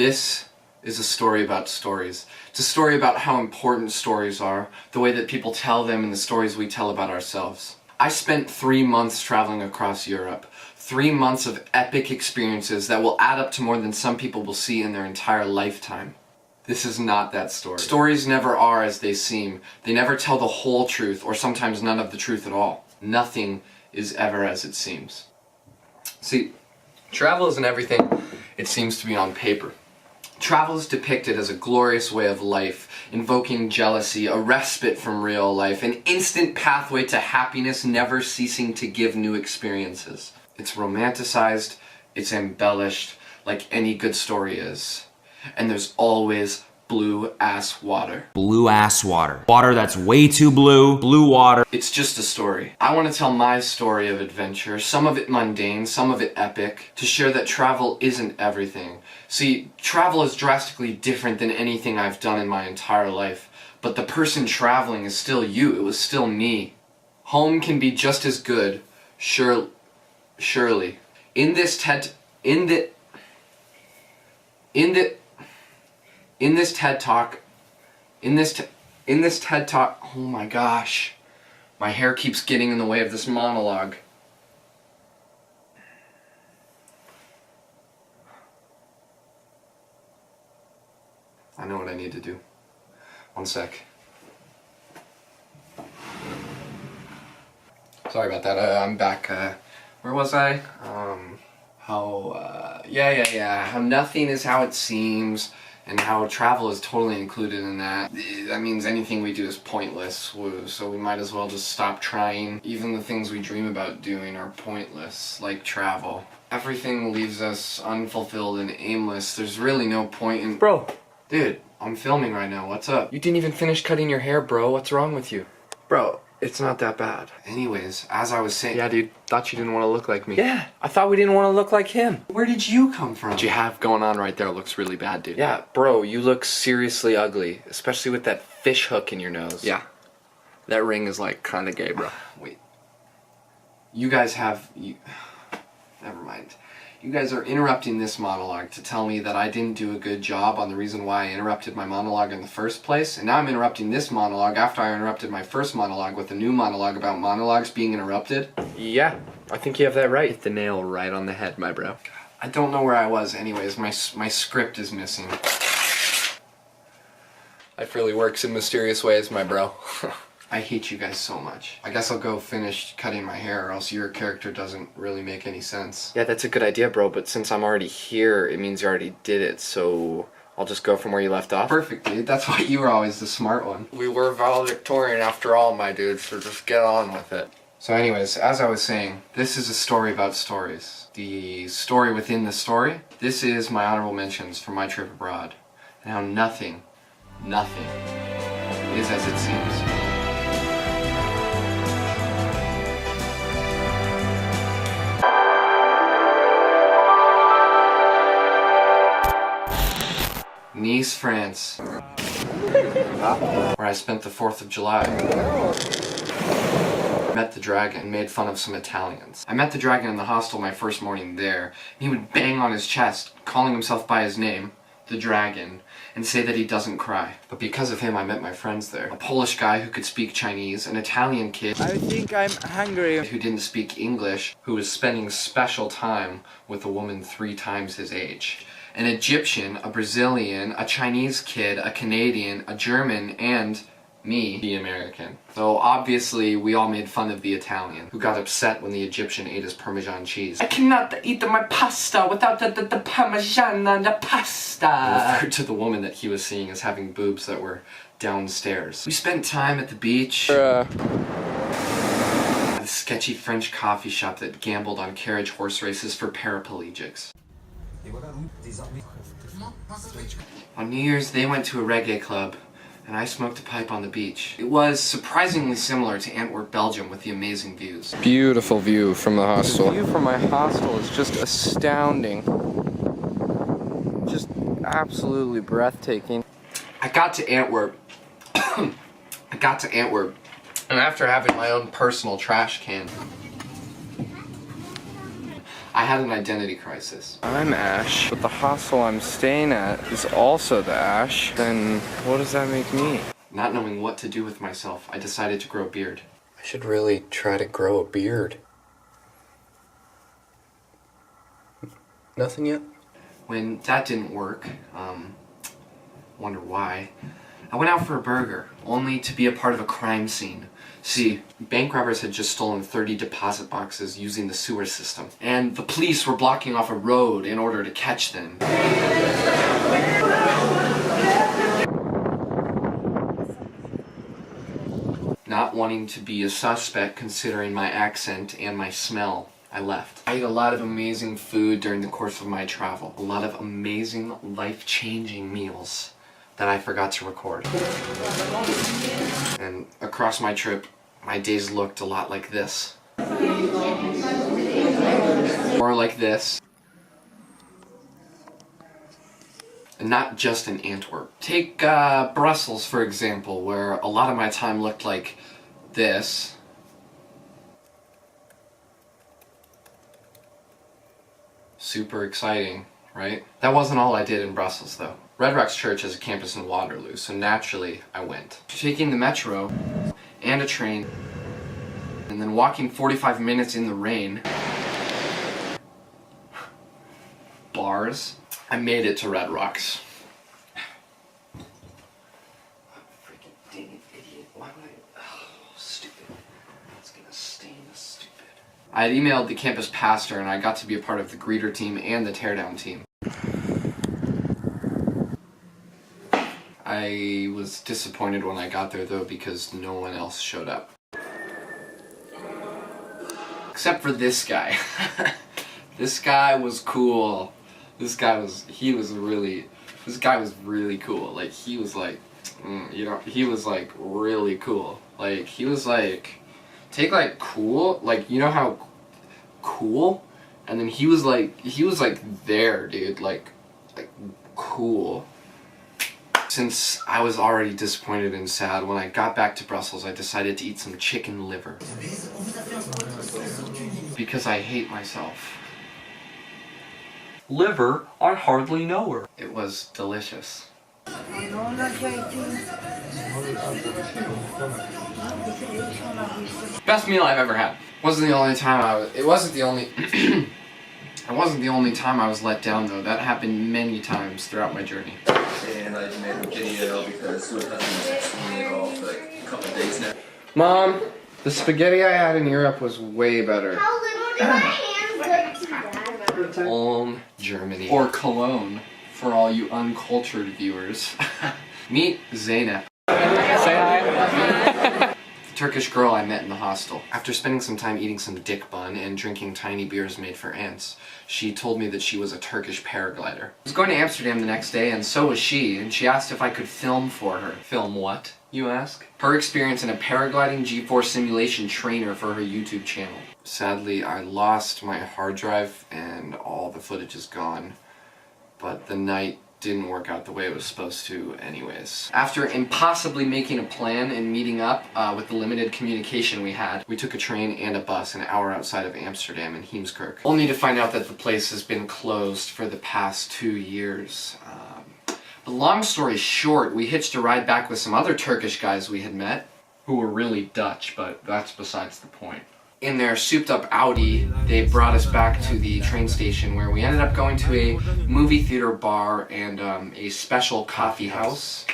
This is a story about stories. It's a story about how important stories are, the way that people tell them, and the stories we tell about ourselves. I spent 3 months traveling across Europe. 3 months of epic experiences that will add up to more than some people will see in their entire lifetime. This is not that story. Stories never are as they seem. They never tell the whole truth, or sometimes none of the truth at all. Nothing is ever as it seems. See, travel isn't everything it seems to be on paper. Travel is depicted as a glorious way of life, invoking jealousy, a respite from real life, an instant pathway to happiness, never ceasing to give new experiences. It's romanticized, it's embellished, like any good story is. And there's always blue-ass water. Blue-ass water. Water that's way too blue. Blue water. It's just a story. I want to tell my story of adventure, some of it mundane, some of it epic, to share that travel isn't everything. See, travel is drastically different than anything I've done in my entire life, but the person traveling is still you, it was still me. Home can be just as good, surely. In this TED Talk, oh my gosh, my hair keeps getting in the way of this monologue. I know what I need to do. One sec. Sorry about that, I'm back. Where was I? How nothing is how it seems, and how travel is totally included in that. That means anything we do is pointless, so we might as well just stop trying. Even the things we dream about doing are pointless, like travel. Everything leaves us unfulfilled and aimless. There's really no point in... Bro! Dude, I'm filming right now, what's up? You didn't even finish cutting your hair, bro, what's wrong with you? Bro, it's not that bad. Anyways, as I was saying... Yeah, dude, thought you didn't want to look like me. Yeah, I thought we didn't want to look like him. Where did you come from? What you have going on right there looks really bad, dude. Yeah, bro, you look seriously ugly, especially with that fish hook in your nose. Yeah, that ring is like kinda gay, bro. Wait. You guys have... Never mind. You guys are interrupting this monologue to tell me that I didn't do a good job on the reason why I interrupted my monologue in the first place, and now I'm interrupting this monologue after I interrupted my first monologue with a new monologue about monologues being interrupted? Yeah, I think you have that right. Hit the nail right on the head, my bro. I don't know where I was anyways, my script is missing. Life really works in mysterious ways, my bro. I hate you guys so much. I guess I'll go finish cutting my hair or else your character doesn't really make any sense. Yeah, that's a good idea, bro, but since I'm already here, it means you already did it, so I'll just go from where you left off. Perfect, dude. That's why you were always the smart one. We were valedictorian after all, my dude, so just get on with it. So anyways, as I was saying, this is a story about stories. The story within the story. This is my honorable mentions for my trip abroad. And how nothing is as it seems. Nice, France, where I spent the 4th of July. Met the dragon and made fun of some Italians. I met the dragon in the hostel my first morning there, and he would bang on his chest, calling himself by his name, the dragon, and say that he doesn't cry. But because of him, I met my friends there. A Polish guy who could speak Chinese, an Italian kid I think I'm hungry. who didn't speak English, who was spending special time with a woman 3 times his age. An Egyptian, a Brazilian, a Chinese kid, a Canadian, a German, and me, the American. So obviously we all made fun of the Italian, who got upset when the Egyptian ate his Parmesan cheese. I cannot eat my pasta without the Parmesan and the pasta. Referred to the woman that he was seeing as having boobs that were downstairs. We spent time at the beach. At a sketchy French coffee shop that gambled on carriage horse races for paraplegics. On New Year's, they went to a reggae club, and I smoked a pipe on the beach. It was surprisingly similar to Antwerp, Belgium, with the amazing views. Beautiful view from the hostel. The view from my hostel is just astounding. Just absolutely breathtaking. I got to Antwerp, and after having my own personal trash can, I had an identity crisis. I'm Ash, but the hostel I'm staying at is also the Ash. Then what does that make me? Not knowing what to do with myself, I decided to grow a beard. I should really try to grow a beard. Nothing yet? When that didn't work, wonder why, I went out for a burger, only to be a part of a crime scene. See, bank robbers had just stolen 30 deposit boxes using the sewer system, and the police were blocking off a road in order to catch them. Not wanting to be a suspect considering my accent and my smell, I left. I ate a lot of amazing food during the course of my travel. A lot of amazing, life-changing meals that I forgot to record. And across my trip, my days looked a lot like this. Or like this. And not just in Antwerp. Take Brussels, for example, where a lot of my time looked like this. Super exciting, right? That wasn't all I did in Brussels, though. Red Rocks Church has a campus in Waterloo, so naturally I went. Taking the metro and a train, and then walking 45 minutes in the rain, bars, I made it to Red Rocks. Freaking dang it, idiot. Why would I? Oh, stupid. It's gonna stain this stupid. I had emailed the campus pastor, and I got to be a part of the greeter team and the teardown team. I was disappointed when I got there, though, because no one else showed up. Except for this guy. This guy was cool. This guy was really cool. Like, he was like, he was like really cool. Like, he was like, take like cool, like, you know how cool? And then he was like there, dude, like cool. Since I was already disappointed and sad, when I got back to Brussels, I decided to eat some chicken liver. Because I hate myself. Liver? I hardly know her. It was delicious. Best meal I've ever had. It wasn't the only time I was let down, though. That happened many times throughout my journey. And I made a video because we haven't seen it all for like a couple days now. Mom, the spaghetti I had in Europe was way better. How little did my hands look to that? Ulm, Germany. Or Cologne, for all you uncultured viewers. Meet Zeynep. Say hi. The Turkish girl I met in the hostel. After spending some time eating some dick bun and drinking tiny beers made for ants, she told me that she was a Turkish paraglider. I was going to Amsterdam the next day, and so was she, and she asked if I could film for her. Film what, you ask? Her experience in a paragliding G-force simulation trainer for her YouTube channel. Sadly, I lost my hard drive and all the footage is gone, but the night didn't work out the way it was supposed to anyways. After impossibly making a plan and meeting up with the limited communication we had, we took a train and a bus an hour outside of Amsterdam in Heemskerk, only to find out that the place has been closed for the past 2 years. But long story short, we hitched a ride back with some other Turkish guys we had met, who were really Dutch, but that's besides the point. In their souped-up Audi, they brought us back to the train station where we ended up going to a movie theater bar and a special coffee house.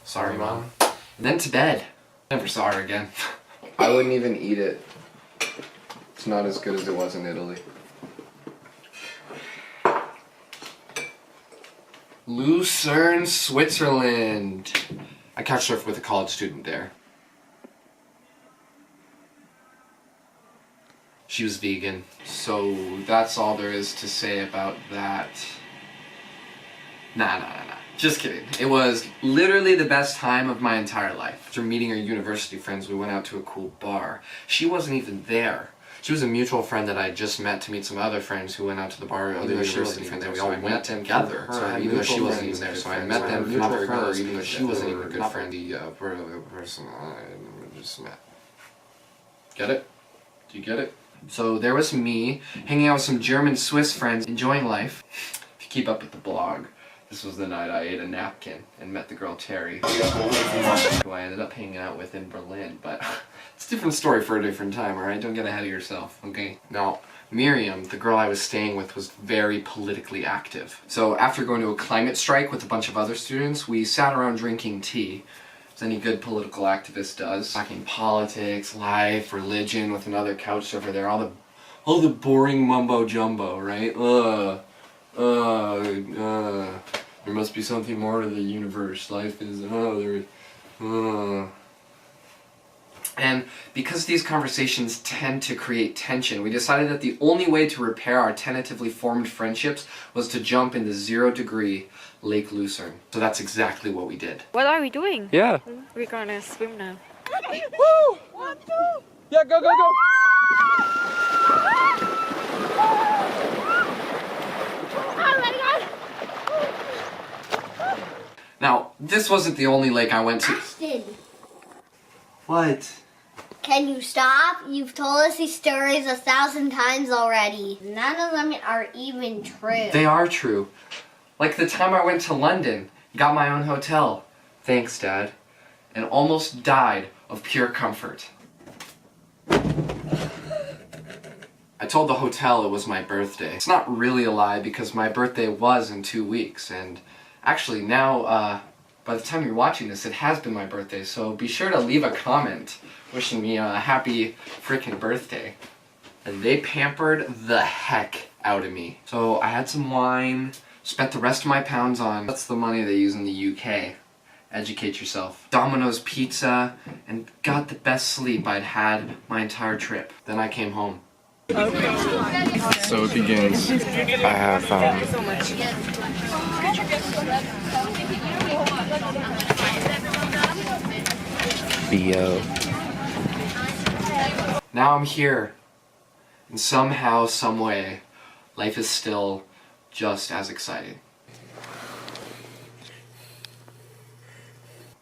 Sorry, Mom. And then to bed. Never saw her again. I wouldn't even eat it. It's not as good as it was in Italy. Lucerne, Switzerland. I couchsurfed with a college student there. She was vegan, so that's all there is to say about that. Nah. Just kidding. It was literally the best time of my entire life. After meeting her university friends, we went out to a cool bar. She wasn't even there. She was a mutual friend that I just met to meet some other friends who went out to the bar, other university friends, and we all went together. So even though she wasn't even there, so I met them from other girls, even though she wasn't even a good friend. The person I just met. Get it? Do you get it? So there was me, hanging out with some German Swiss friends, enjoying life. To keep up with the blog, this was the night I ate a napkin and met the girl Terry, who I ended up hanging out with in Berlin, but it's a different story for a different time, alright? Don't get ahead of yourself, okay? Now, Miriam, the girl I was staying with, was very politically active. So after going to a climate strike with a bunch of other students, we sat around drinking tea, as any good political activist does, talking politics, life, religion with another couch surfer there, all the boring mumbo jumbo, right? There must be something more to the universe. Life is And because these conversations tend to create tension, we decided that the only way to repair our tentatively formed friendships was to jump into 0-degree Lake Lucerne. So that's exactly what we did. What are we doing? Yeah. We're gonna swim now. Woo! 1, 2. Yeah, go, go, go. Now, this wasn't the only lake I went to. Ashton, What? can you stop? You've told us these stories 1,000 times already. None of them are even true. They are true. Like the time I went to London, got my own hotel. Thanks, Dad. And almost died of pure comfort. I told the hotel it was my birthday. It's not really a lie because my birthday was in 2 weeks, and actually now, by the time you're watching this, it has been my birthday, so be sure to leave a comment wishing me a happy freaking birthday. And they pampered the heck out of me. So I had some wine, spent the rest of my pounds on, that's the money they use in the UK. Educate yourself. Domino's pizza, and got the best sleep I'd had my entire trip. Then I came home. So it begins. I have BO. Now I'm here. And somehow, some way, life is still just as exciting.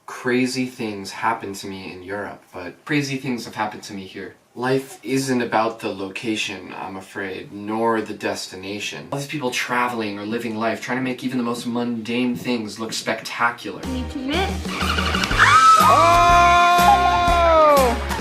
Crazy things happen to me in Europe, but crazy things have happened to me here. Life isn't about the location, I'm afraid, nor the destination. All these people traveling or living life, trying to make even the most mundane things look spectacular.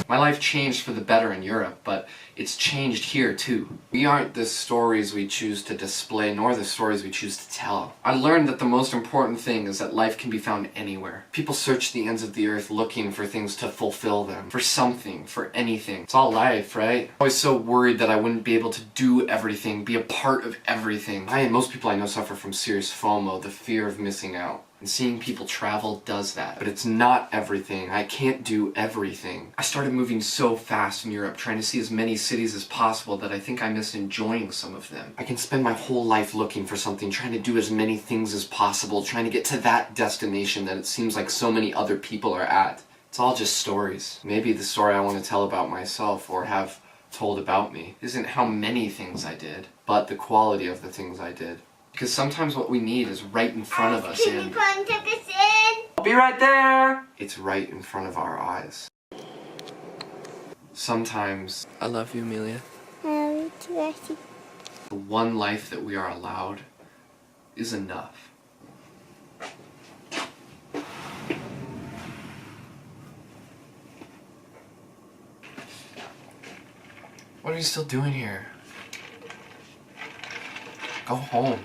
My life changed for the better in Europe, but it's changed here too. We aren't the stories we choose to display, nor the stories we choose to tell. I learned that the most important thing is that life can be found anywhere. People search the ends of the earth looking for things to fulfill them, for something, for anything. It's all life, right? I was so worried that I wouldn't be able to do everything, be a part of everything. I and most people I know suffer from serious FOMO, the fear of missing out. And seeing people travel does that. But it's not everything. I can't do everything. I started moving so fast in Europe, trying to see as many cities as possible, that I think I miss enjoying some of them. I can spend my whole life looking for something, trying to do as many things as possible, trying to get to that destination that it seems like so many other people are at. It's all just stories. Maybe the story I want to tell about myself, or have told about me, isn't how many things I did, but the quality of the things I did. Because sometimes what we need is right in front of us, Can you and come take us in? I'll be right there! It's right in front of our eyes. Sometimes I love you, Amelia. the one life that we are allowed is enough. What are you still doing here? Go home.